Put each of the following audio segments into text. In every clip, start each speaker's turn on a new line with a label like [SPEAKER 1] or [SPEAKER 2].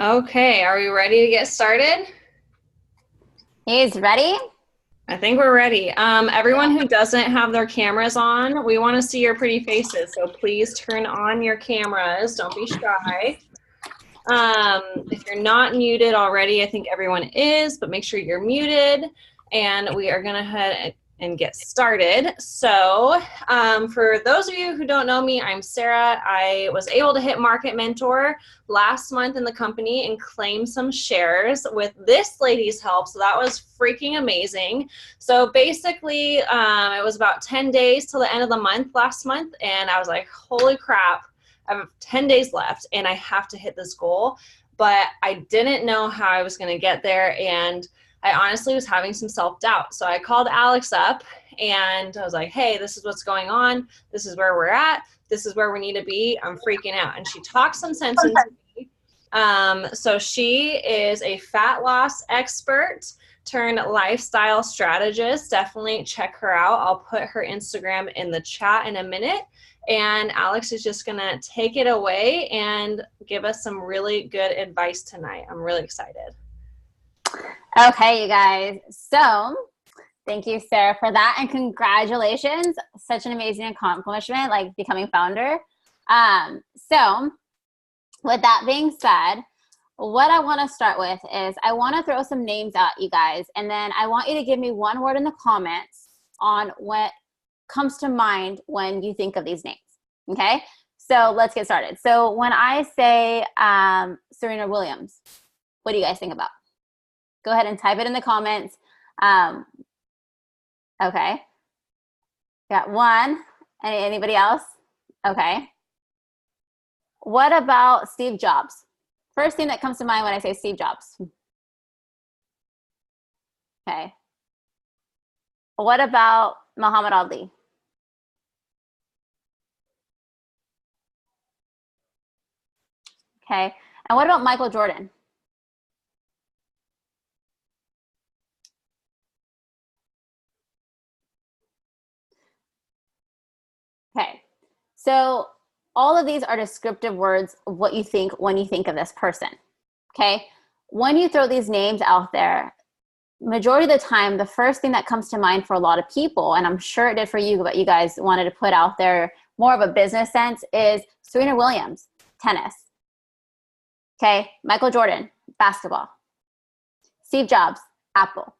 [SPEAKER 1] Okay, are we ready to get started?
[SPEAKER 2] He's ready.
[SPEAKER 1] I think we're ready. Everyone who doesn't have their cameras on, we want to see your pretty faces. So please turn on your cameras. Don't be shy. If you're not muted already, I think everyone is, but make sure you're muted. And we are going to head and get started. So for those of you who don't know me, I'm Sarah. I was able to hit Market Mentor last month in the company and claim some shares with this lady's help. So that was freaking amazing. So basically, it was about 10 days till the end of the month last month. And I was like, holy crap. I have 10 days left and I have to hit this goal, but I didn't know how I was going to get there. And I honestly was having some self-doubt. So I called Alex up and I was like, hey, this is what's going on. This is where we're at. This is where we need to be. I'm freaking out. And she talked some sense into me. So she is a fat loss expert turned lifestyle strategist. Definitely check her out. I'll put her Instagram in the chat in a minute. And Alex is just going to take it away and give us some really good advice tonight. I'm really excited.
[SPEAKER 2] Okay, you guys. So thank you, Sarah, for that. And congratulations. Such an amazing accomplishment, like becoming founder. So with that being said, what I want to start with is I want to throw some names at you guys. And then I want you to give me one word in the comments on what comes to mind when you think of these names. Okay, so let's get started. So when I say Serena Williams, what do you guys think about? Go ahead and type it in the comments. Okay, got one. Anybody else? Okay. What about Steve Jobs? First thing that comes to mind when I say Steve Jobs. Okay. What about Muhammad Ali? Okay. And what about Michael Jordan? Okay. So all of these are descriptive words of what you think when you think of this person. Okay. When you throw these names out there, majority of the time, the first thing that comes to mind for a lot of people, and I'm sure it did for you, but you guys wanted to put out there more of a business sense, is Serena Williams, tennis. Okay, Michael Jordan, basketball. Steve Jobs, Apple.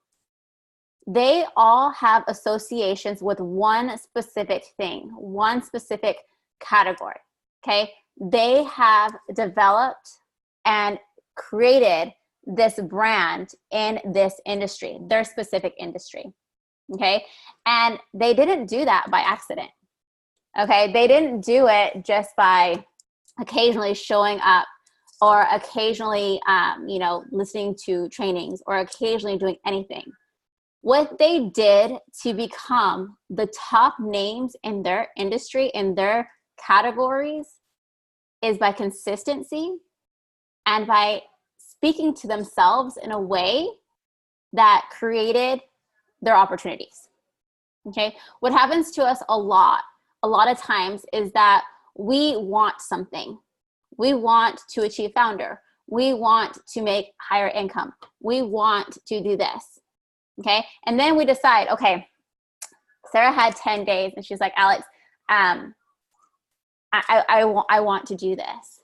[SPEAKER 2] They all have associations with one specific thing, one specific category. Okay, they have developed and created this brand in this industry, their specific industry. Okay, and they didn't do that by accident. Okay, they didn't do it just by occasionally showing up or occasionally, listening to trainings or occasionally doing anything. What they did to become the top names in their industry, in their categories, is by consistency and by speaking to themselves in a way that created their opportunities. Okay, what happens to us a lot of times is that we want something. We want to achieve founder. We want to make higher income. We want to do this. Okay, and then we decide, okay, Sarah had 10 days and she's like, Alex, I want to do this.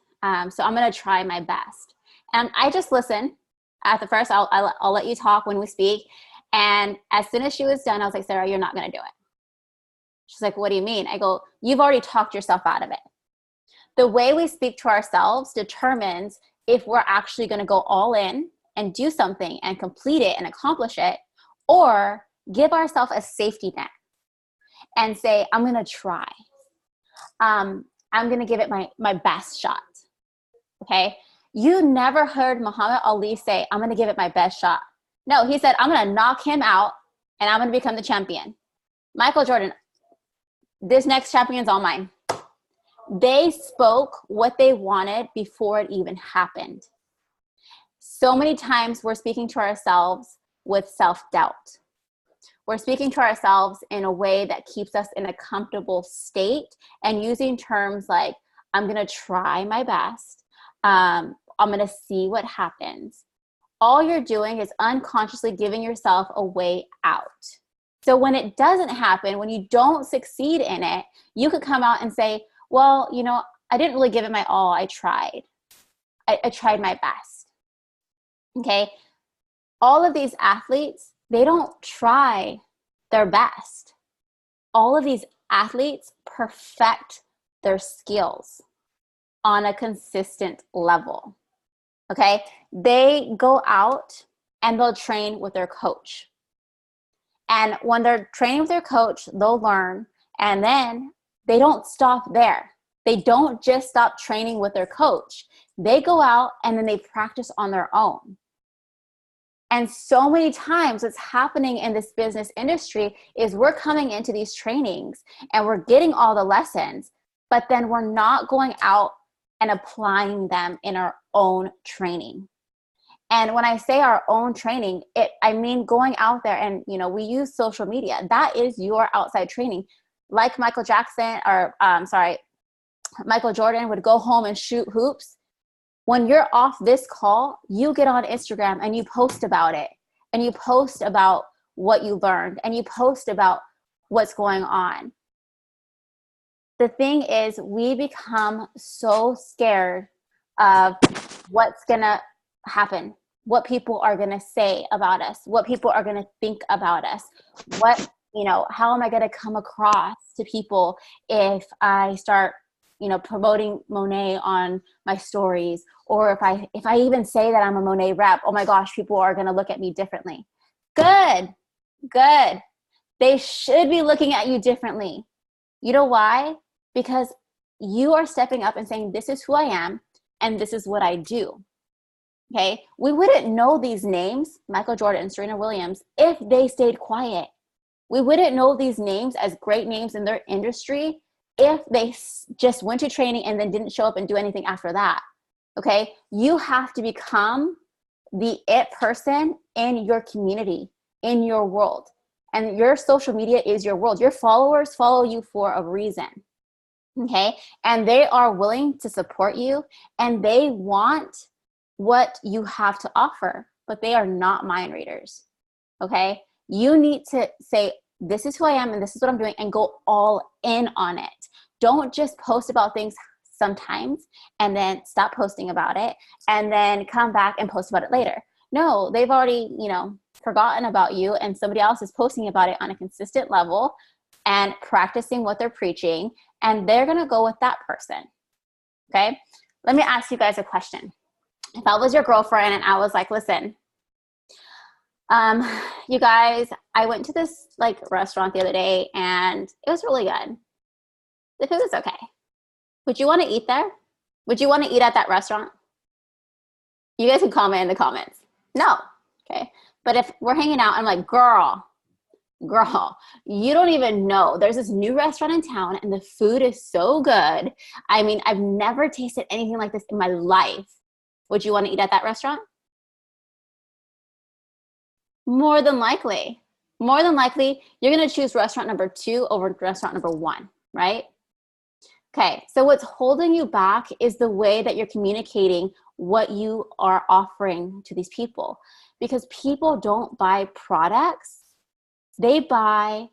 [SPEAKER 2] So I'm going to try my best. And I just listen. At the first, I'll let you talk when we speak. And as soon as she was done, I was like, Sarah, you're not going to do it. She's like, what do you mean? I go, you've already talked yourself out of it. The way we speak to ourselves determines if we're actually going to go all in and do something and complete it and accomplish it, or give ourselves a safety net and say, I'm going to try. I'm going to give it my best shot. Okay. You never heard Muhammad Ali say, I'm going to give it my best shot. No, he said, I'm going to knock him out and I'm going to become the champion. Michael Jordan, this next champion's all mine. They spoke what they wanted before it even happened. So many times we're speaking to ourselves with self-doubt. We're speaking to ourselves in a way that keeps us in a comfortable state and using terms like, I'm going to try my best, I'm going to see what happens. All you're doing is unconsciously giving yourself a way out. So when it doesn't happen, when you don't succeed in it, you could come out and say, well, you know, I didn't really give it my all. I tried. I tried my best. Okay. All of these athletes, they don't try their best. All of these athletes perfect their skills on a consistent level. Okay. They go out and they'll train with their coach. And when they're training with their coach, they'll learn, and then they don't stop there. They don't just stop training with their coach. They go out and then they practice on their own. And so many times what's happening in this business industry is we're coming into these trainings and we're getting all the lessons, but then we're not going out and applying them in our own training. And when I say our own training, I mean going out there and, you know, we use social media. That is your outside training. Like Michael Jordan would go home and shoot hoops. When you're off this call, you get on Instagram and you post about it. And you post about what you learned. And you post about what's going on. The thing is, we become so scared of what's going to happen, what people are going to say about us, what people are going to think about us, how am I going to come across to people if I start, promoting Monet on my stories, or if I even say that I'm a Monet rep, oh my gosh, people are going to look at me differently. Good. They should be looking at you differently. You know why? Because you are stepping up and saying, this is who I am and this is what I do. Okay, we wouldn't know these names, Michael Jordan and Serena Williams, if they stayed quiet. We wouldn't know these names as great names in their industry if they just went to training and then didn't show up and do anything after that. Okay, you have to become the it person in your community, in your world. And your social media is your world. Your followers follow you for a reason. Okay, and they are willing to support you and they want what you have to offer, but they are not mind readers. Okay, you need to say, this is who I am and this is what I'm doing, and go all in on it. Don't just post about things sometimes and then stop posting about it and then come back and post about it later. No, they've already, forgotten about you, and somebody else is posting about it on a consistent level and practicing what they're preaching, and they're going to go with that person. Okay, let me ask you guys a question. If I was your girlfriend and I was like, listen, you guys, I went to this restaurant the other day and it was really good. The food was okay. Would you want to eat there? Would you want to eat at that restaurant? You guys can comment in the comments. No. Okay. But if we're hanging out, I'm like, girl, you don't even know. There's this new restaurant in town and the food is so good. I mean, I've never tasted anything like this in my life. Would you want to eat at that restaurant? More than likely, you're going to choose restaurant number 2 over restaurant number 1, right? Okay, so what's holding you back is the way that you're communicating what you are offering to these people. Because people don't buy products, they buy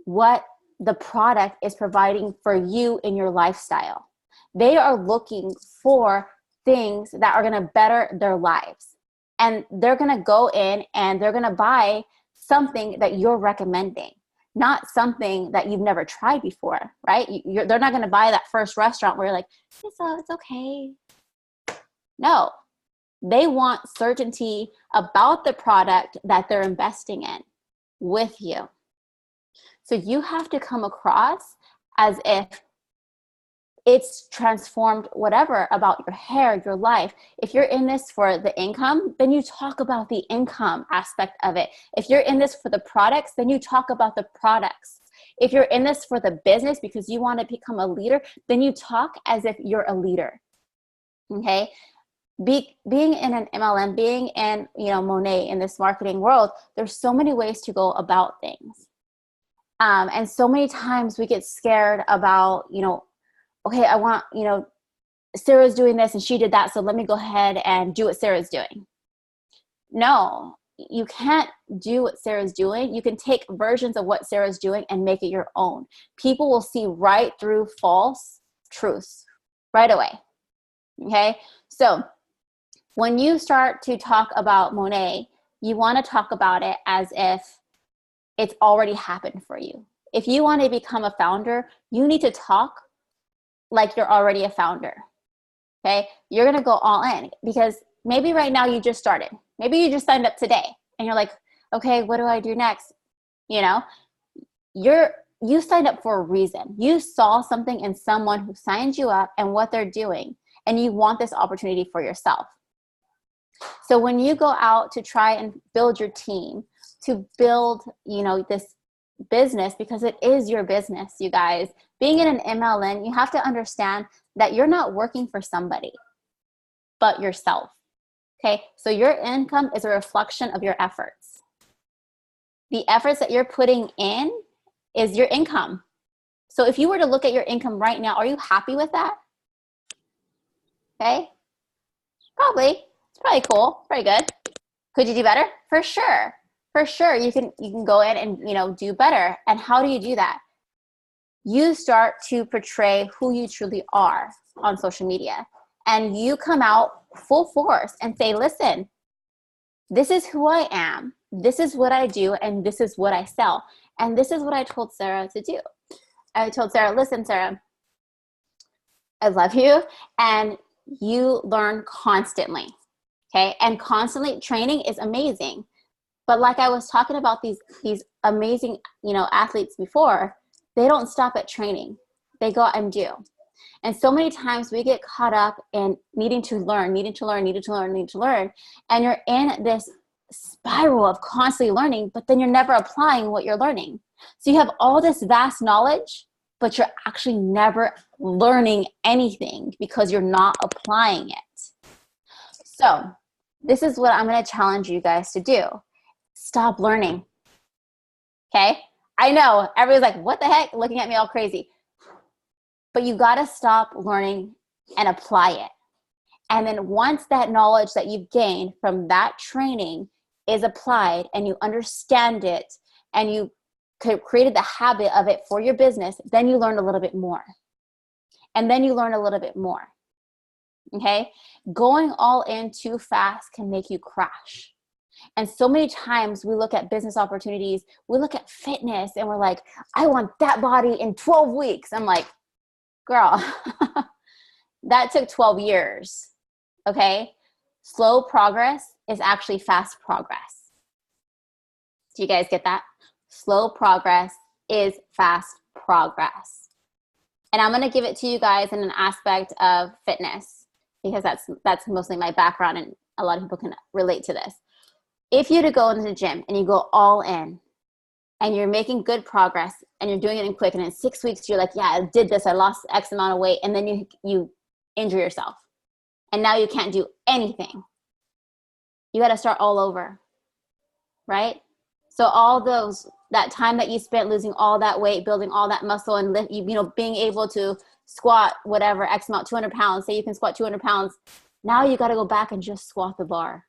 [SPEAKER 2] what the product is providing for you in your lifestyle. They are looking for things that are going to better their lives. And they're going to go in and they're going to buy something that you're recommending, not something that you've never tried before, right? They're not going to buy that first restaurant where you're like, it's okay. No, they want certainty about the product that they're investing in with you. So you have to come across as if it's transformed whatever about your hair, your life. If you're in this for the income, then you talk about the income aspect of it. If you're in this for the products, then you talk about the products. If you're in this for the business because you want to become a leader, then you talk as if you're a leader. Okay? Being in an MLM, being in, Monet, in this marketing world, there's so many ways to go about things. And so many times we get scared about, okay, I want, Sarah's doing this and she did that, so let me go ahead and do what Sarah's doing. No, you can't do what Sarah's doing. You can take versions of what Sarah's doing and make it your own. People will see right through false truths right away. Okay? So when you start to talk about Monet, you want to talk about it as if it's already happened for you. If you want to become a founder, you need to talk like you're already a founder. Okay? You're going to go all in because maybe right now you just started. Maybe you just signed up today and you're like, okay, what do I do next? You know, you signed up for a reason. You saw something in someone who signed you up and what they're doing, and you want this opportunity for yourself. So when you go out to try and build your team, to build, you know, this business, because it is your business, you guys, being in an MLM, you have to understand that you're not working for somebody but yourself. Okay, so your income is a reflection of your efforts. The efforts that you're putting in is your income. So if you were to look at your income right now, are you happy with that? Okay, probably. It's probably cool, pretty good. Could you do better? For sure. For sure, you can go in and, you know, do better. And how do you do that? You start to portray who you truly are on social media. And you come out full force and say, listen, this is who I am. This is what I do. And this is what I sell. And this is what I told Sarah to do. I told Sarah, listen, Sarah, I love you. And you learn constantly. Okay. And constantly training is amazing. But like I was talking about these amazing, you know, athletes before, they don't stop at training. They go and do. And so many times we get caught up in needing to learn. And you're in this spiral of constantly learning, but then you're never applying what you're learning. So you have all this vast knowledge, but you're actually never learning anything because you're not applying it. So this is what I'm going to challenge you guys to do. Stop learning. Okay? I know everybody's like, what the heck? Looking at me all crazy. But you got to stop learning and apply it. And then once that knowledge that you've gained from that training is applied and you understand it and you created the habit of it for your business, then you learn a little bit more. And then you learn a little bit more. Okay? Going all in too fast can make you crash. And so many times we look at business opportunities, we look at fitness and we're like, I want that body in 12 weeks. I'm like, girl, that took 12 years. Okay? Slow progress is actually fast progress. Do you guys get that? Slow progress is fast progress. And I'm going to give it to you guys in an aspect of fitness because that's mostly my background and a lot of people can relate to this. If you to go into the gym and you go all in and you're making good progress and you're doing it in quick and in 6 weeks you're like, yeah, I did this, I lost X amount of weight, and then you injure yourself and now you can't do anything. You got to start all over, right? So all that time that you spent losing all that weight, building all that muscle and being able to squat whatever X amount, 200 pounds, say you can squat 200 pounds. Now you got to go back and just squat the bar.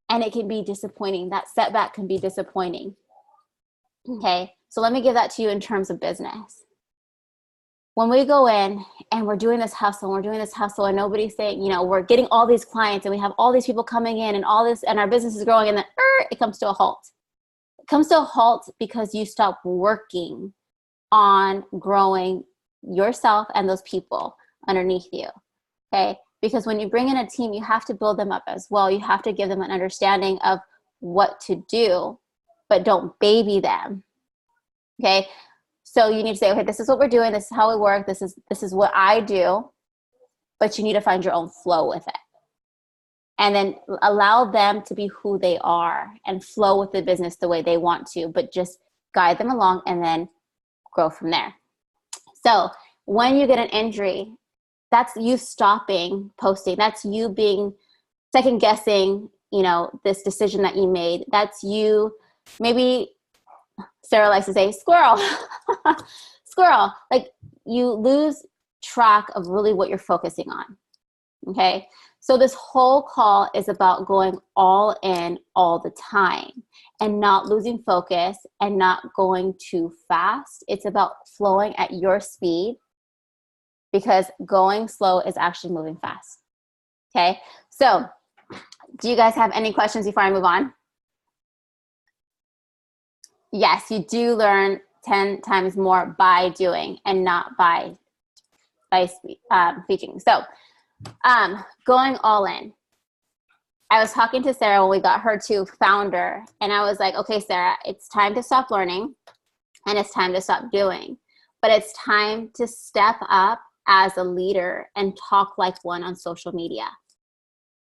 [SPEAKER 2] And it can be disappointing. That setback can be disappointing. Okay, so let me give that to you in terms of business. When we go in and we're doing this hustle and nobody's saying, we're getting all these clients and we have all these people coming in and all this, and our business is growing, and then it comes to a halt. It comes to a halt because you stop working on growing yourself and those people underneath you. Okay, because when you bring in a team, you have to build them up as well. You have to give them an understanding of what to do, but don't baby them. Okay, so you need to say, okay, this is what we're doing. This is how we work. This is what I do, but you need to find your own flow with it. And then allow them to be who they are and flow with the business the way they want to, but just guide them along and then grow from there. So when you get an injury, that's you stopping posting. That's you being second guessing, this decision that you made. That's you, maybe Sarah likes to say, squirrel, squirrel. Like you lose track of really what you're focusing on. Okay, so this whole call is about going all in all the time and not losing focus and not going too fast. It's about flowing at your speed, because going slow is actually moving fast. Okay, so do you guys have any questions before I move on? Yes, you do learn 10 times more by doing and not by speaking. So going all in. I was talking to Sarah when we got her to founder, and I was like, okay, Sarah, it's time to stop learning and it's time to stop doing, but it's time to step up as a leader and talk like one on social media.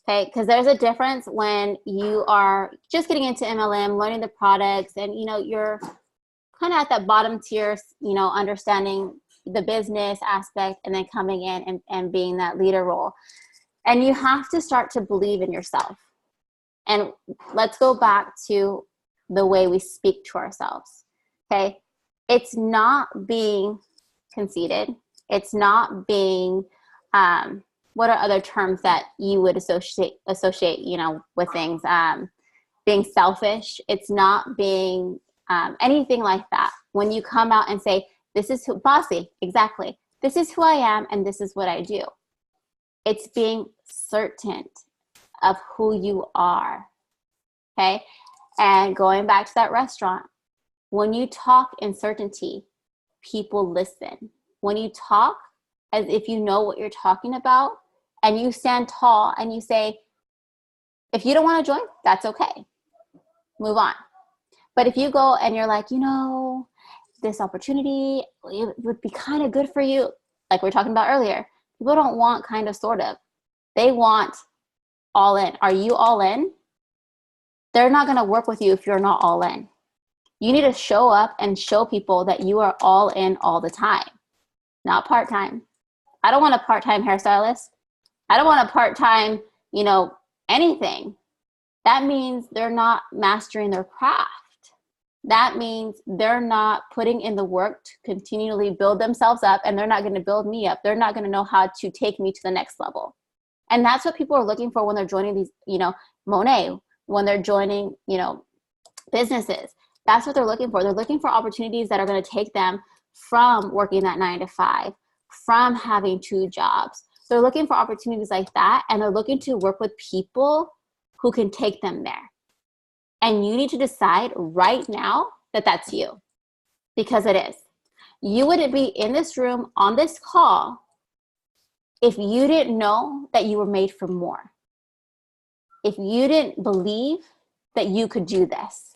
[SPEAKER 2] Okay, because there's a difference when you are just getting into MLM, learning the products, and you're kind of at that bottom tier, understanding the business aspect, and then coming in and being that leader role. And you have to start to believe in yourself. And let's go back to the way we speak to ourselves. Okay, it's not being conceited. It's not being what are other terms that you would associate, with things? Being selfish. It's not being anything like that. When you come out and say, this is bossy, exactly. This is who I am and this is what I do. It's being certain of who you are. Okay? And going back to that restaurant, when you talk in certainty, people listen. When you talk as if you know what you're talking about, and you stand tall and you say, if you don't want to join, that's okay. Move on. But if you go and you're like, this opportunity, it would be kind of good for you, like we were talking about earlier. People don't want kind of, sort of. They want all in. Are you all in? They're not going to work with you if you're not all in. You need to show up and show people that you are all in all the time, not part-time. I don't want a part-time hairstylist. I don't want a part-time, anything. That means they're not mastering their craft. That means they're not putting in the work to continually build themselves up, and they're not going to build me up. They're not going to know how to take me to the next level. And that's what people are looking for when they're joining these, Monet, when they're joining, businesses. That's what they're looking for. They're looking for opportunities that are going to take them from working that 9 to 5, from having 2 jobs. They're looking for opportunities like that, and they're looking to work with people who can take them there. And you need to decide right now that that's you, because it is. You wouldn't be in this room on this call if you didn't know that you were made for more. If you didn't believe that you could do this.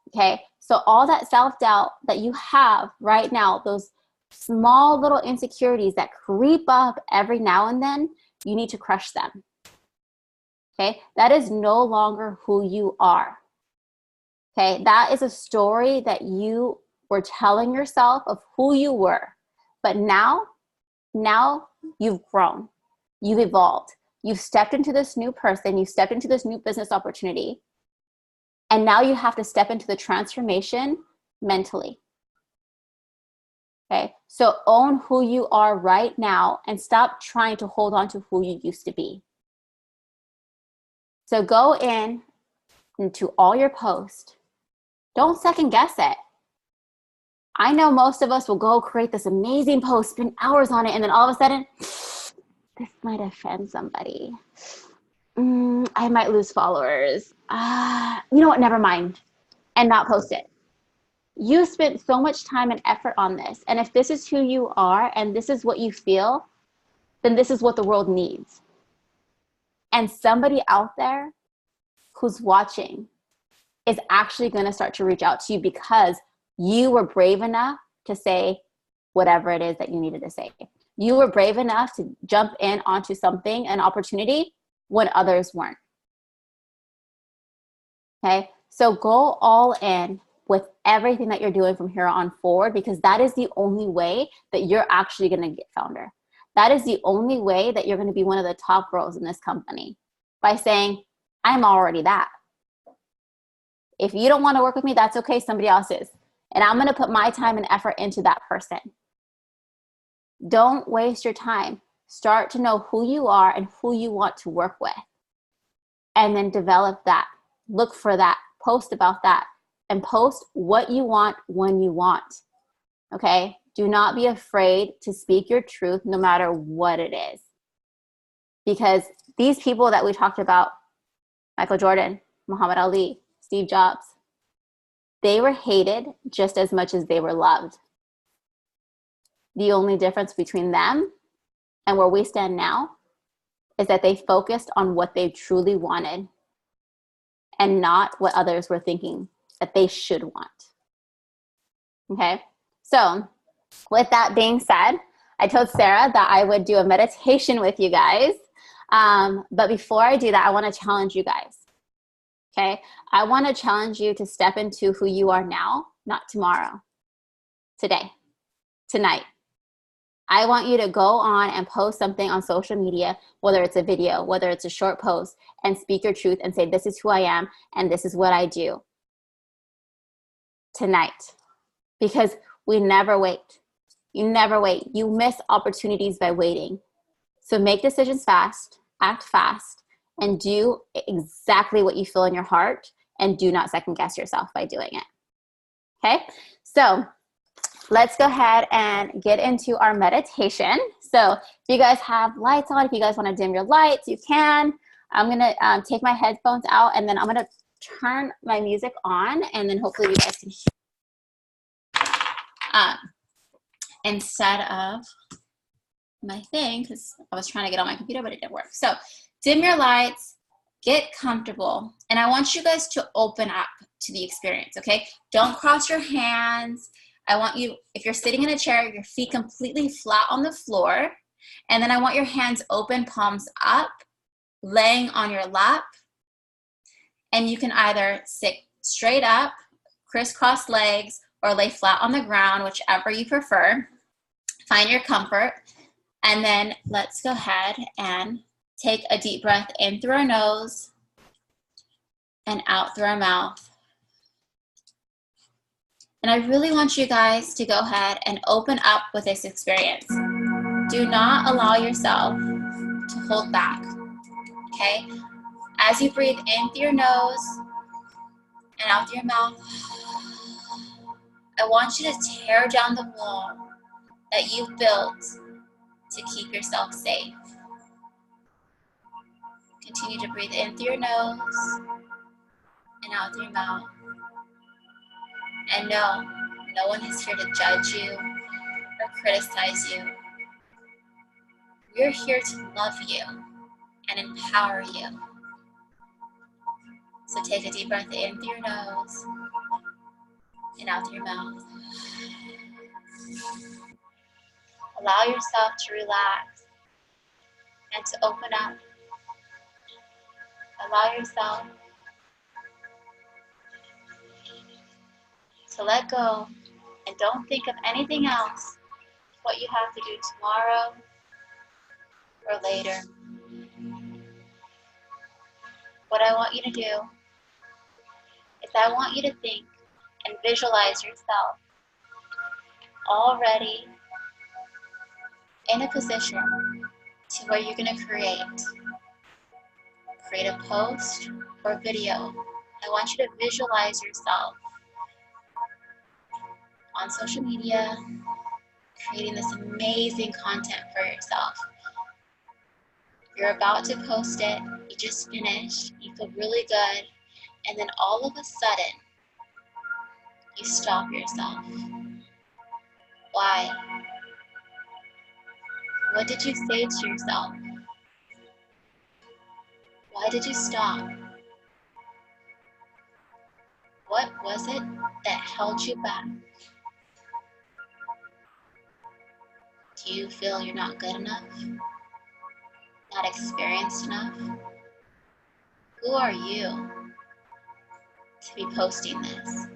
[SPEAKER 2] Okay, so all that self-doubt that you have right now, those small little insecurities that creep up every now and then, you need to crush them. Okay, that is no longer who you are. Okay, that is a story that you were telling yourself of who you were. But now you've grown, you've evolved, you've stepped into this new person, you've stepped into this new business opportunity. And now you have to step into the transformation mentally. Okay, so own who you are right now and stop trying to hold on to who you used to be. So go into all your posts. Don't second guess it. I know most of us will go create this amazing post, spend hours on it, and then all of a sudden, this might offend somebody. I might lose followers. You know what, never mind. And not post it. You spent so much time and effort on this. And if this is who you are and this is what you feel, then this is what the world needs. And somebody out there who's watching is actually going to start to reach out to you because you were brave enough to say whatever it is that you needed to say. You were brave enough to jump in onto something, an opportunity, when others weren't. Okay, so go all in with everything that you're doing from here on forward, because that is the only way that you're actually going to get founder. That is the only way that you're going to be one of the top girls in this company, by saying, I'm already that. If you don't want to work with me, that's okay. Somebody else is. And I'm going to put my time and effort into that person. Don't waste your time. Start to know who you are and who you want to work with. And then develop that. Look for that. Post about that. And post what you want when you want. Okay? Do not be afraid to speak your truth no matter what it is. Because these people that we talked about, Michael Jordan, Muhammad Ali, Steve Jobs, they were hated just as much as they were loved. The only difference between them and where we stand now is that they focused on what they truly wanted and not what others were thinking that they should want. Okay? So with that being said, I told Sarah that I would do a meditation with you guys. But before I do that, I want to challenge you guys. Okay? I want to challenge you to step into who you are now, not tomorrow. Today. Tonight. I want you to go on and post something on social media, whether it's a video, whether it's a short post, and speak your truth and say, this is who I am and this is what I do. Tonight. Because we never wait. You never wait. You miss opportunities by waiting. So make decisions fast, act fast, and do exactly what you feel in your heart, and do not second guess yourself by doing it. Okay? So let's go ahead and get into our meditation. So if you guys have lights on, if you guys want to dim your lights, you can. I'm going to take my headphones out, and then I'm going to turn my music on, and then hopefully you guys can hear. Instead of my thing, because I was trying to get on my computer, but it didn't work. So dim your lights, get comfortable, and I want you guys to open up to the experience, okay? Don't cross your hands. I want you, if you're sitting in a chair, your feet completely flat on the floor, and then I want your hands open, palms up, laying on your lap, and you can either sit straight up, crisscross legs, or lay flat on the ground, whichever you prefer. Find your comfort. And then let's go ahead and take a deep breath in through our nose and out through our mouth. And I really want you guys to go ahead and open up with this experience. Do not allow yourself to hold back, okay? As you breathe in through your nose and out through your mouth, I want you to tear down the wall that you've built to keep yourself safe. Continue to breathe in through your nose and out through your mouth. And no one is here to judge you or criticize you. We're here to love you and empower you. So take a deep breath in through your nose and out through your mouth. Allow yourself to relax and to open up. Allow yourself to let go and don't think of anything else, what you have to do tomorrow or later. What I want you to do is I want you to think and visualize yourself already in a position to where you're going to create a post or video. I want you to visualize yourself on social media, creating this amazing content for yourself. You're about to post it, you just finished, you feel really good, and then all of a sudden, you stop yourself. Why? What did you say to yourself? Why did you stop? What was it that held you back? Do you feel you're not good enough? Not experienced enough? Who are you to be posting this?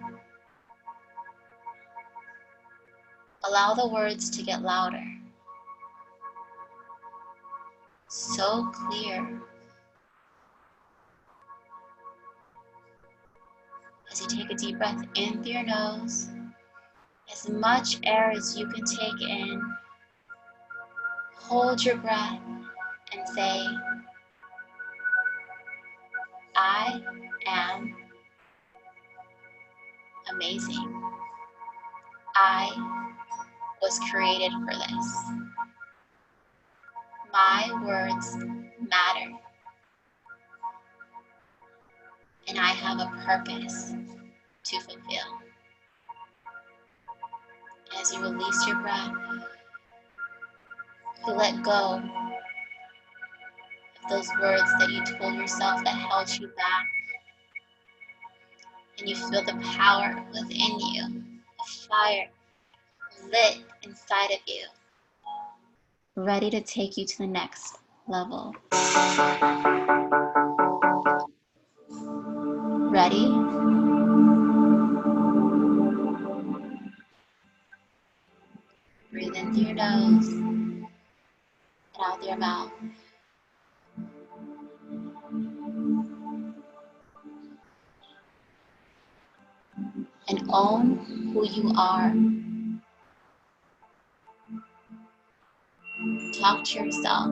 [SPEAKER 2] Allow the words to get louder. So clear. As you take a deep breath in through your nose, as much air as you can take in,
[SPEAKER 3] hold your breath and say, I am amazing. I was created for this. My words matter. And I have a purpose to fulfill. As you release your breath, you let go of those words that you told yourself that held you back. And you feel the power within you, a fire lit inside of you, ready to take you to the next level. Ready? Breathe in through your nose and out through your mouth. And own who you are. Talk to yourself.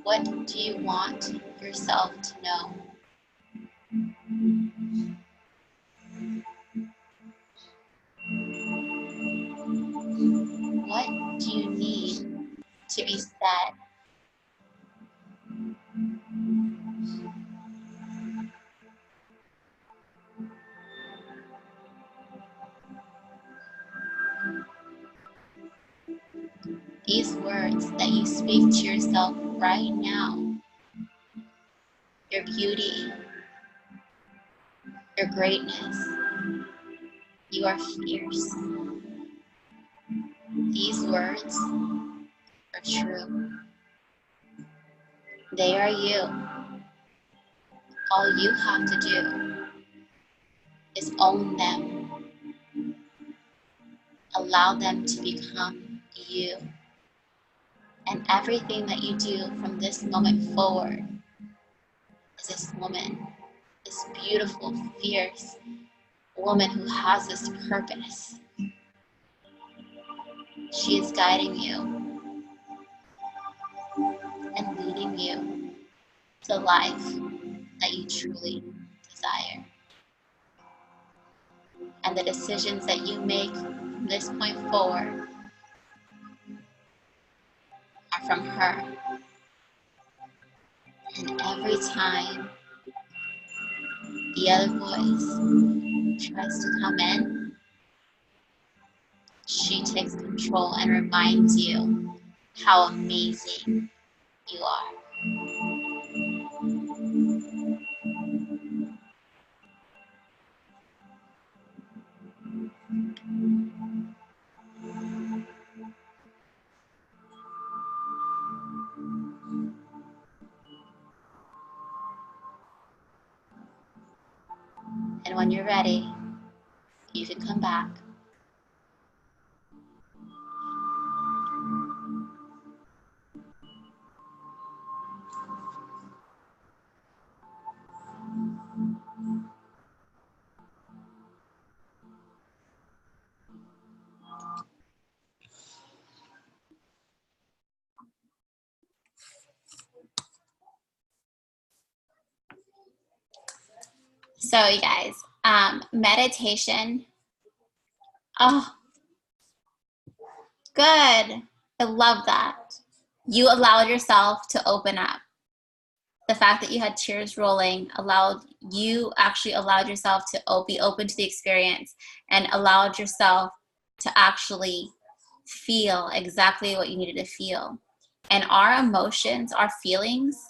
[SPEAKER 3] What do you want yourself to know? What do you need to be said? These words that you speak to yourself right now, your beauty, your greatness, you are fierce. These words are true. They are you. All you have to do is own them. Allow them to become you. And everything that you do from this moment forward is this woman, this beautiful, fierce woman who has this purpose. She is guiding you and leading you to the life that you truly desire. And the decisions that you make from this point forward are from her. And every time the other voice tries to come in, she takes control and reminds you how amazing you are. And when you're ready, you can come back. So you guys, meditation. Oh, good. I love that. You allowed yourself to open up. The fact that you had tears rolling actually allowed yourself to be open to the experience and allowed yourself to actually feel exactly what you needed to feel. And our emotions, our feelings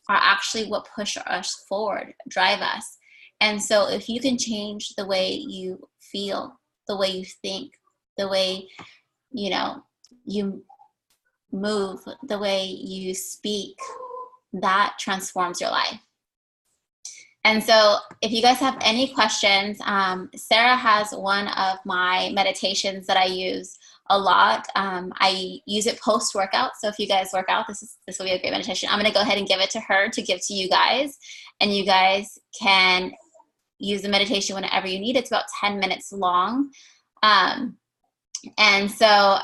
[SPEAKER 3] are actually what push us forward, drive us. And so if you can change the way you feel, the way you think, the way, you move, the way you speak, that transforms your life. And so if you guys have any questions, Sarah has one of my meditations that I use a lot. I use it post-workout. So if you guys work out, this will be a great meditation. I'm going to go ahead and give it to her to give to you guys. And you guys can use the meditation whenever you need. It's about 10 minutes long. And so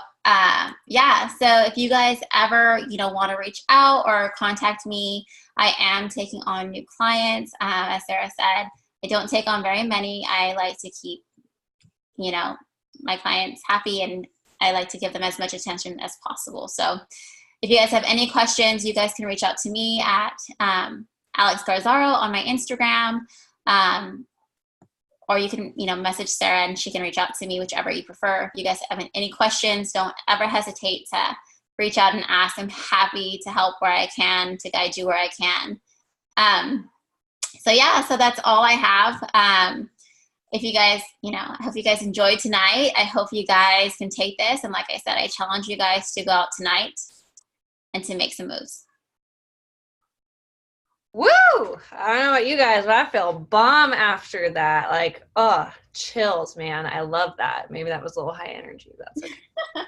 [SPEAKER 3] yeah, so if you guys ever, want to reach out or contact me, I am taking on new clients. As Sarah said, I don't take on very many. I like to keep, my clients happy, and I like to give them as much attention as possible. So if you guys have any questions, you guys can reach out to me at Alex Garzaro on my Instagram. Or you can, message Sarah and she can reach out to me, whichever you prefer. If you guys have any questions, don't ever hesitate to reach out and ask. I'm happy to help where I can, to guide you where I can. So that's all I have. If you guys, I hope you guys enjoyed tonight. I hope you guys can take this. And like I said, I challenge you guys to go out tonight and to make some moves.
[SPEAKER 1] Woo! I don't know about you guys, but I feel bomb after that. Like, chills, man. I love that. Maybe that was a little high energy. That's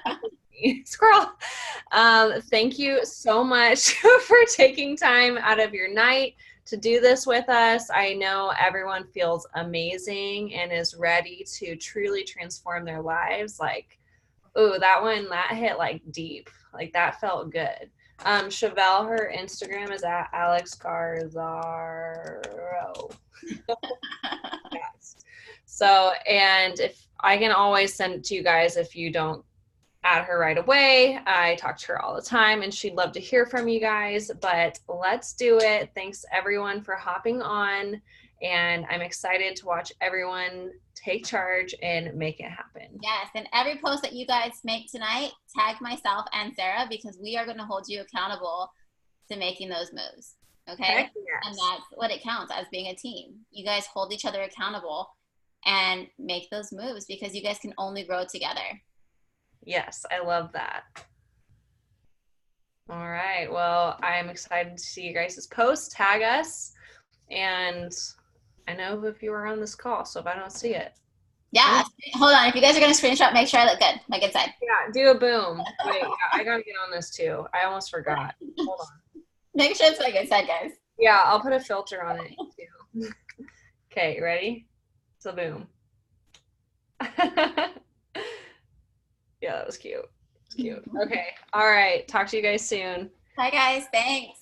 [SPEAKER 1] okay. Squirrel. Thank you so much for taking time out of your night to do this with us. I know everyone feels amazing and is ready to truly transform their lives. Like, that hit like deep. Like that felt good. Chevelle, her Instagram is at Alex Garzaro. Yes. So, and if I can always send it to you guys if you don't add her right away. I talk to her all the time and she'd love to hear from you guys, but let's do it. Thanks everyone for hopping on, and I'm excited to watch everyone take charge and make it happen.
[SPEAKER 3] Yes, and every post that you guys make tonight, tag myself and Sarah, because we are going to hold you accountable to making those moves. Okay?
[SPEAKER 1] Yes.
[SPEAKER 3] And that's what it counts as being a team. You guys hold each other accountable and make those moves, because you guys can only grow together.
[SPEAKER 1] Yes, I love that. All right. Well, I'm excited to see you guys' posts. Tag us. And I know if you were on this call, so if I don't see it.
[SPEAKER 3] Yeah. Hold on. If you guys are going to screenshot, make sure I look good, like it said.
[SPEAKER 1] Yeah, do a boom. Wait, yeah, I got to get on this too. I almost forgot. Hold on.
[SPEAKER 3] Make sure it's like it said, guys.
[SPEAKER 1] Yeah, I'll put a filter on it too. Okay, ready? So boom. Yeah, that was cute. It's cute. Okay. All right. Talk to you guys soon.
[SPEAKER 3] Bye, guys. Thanks.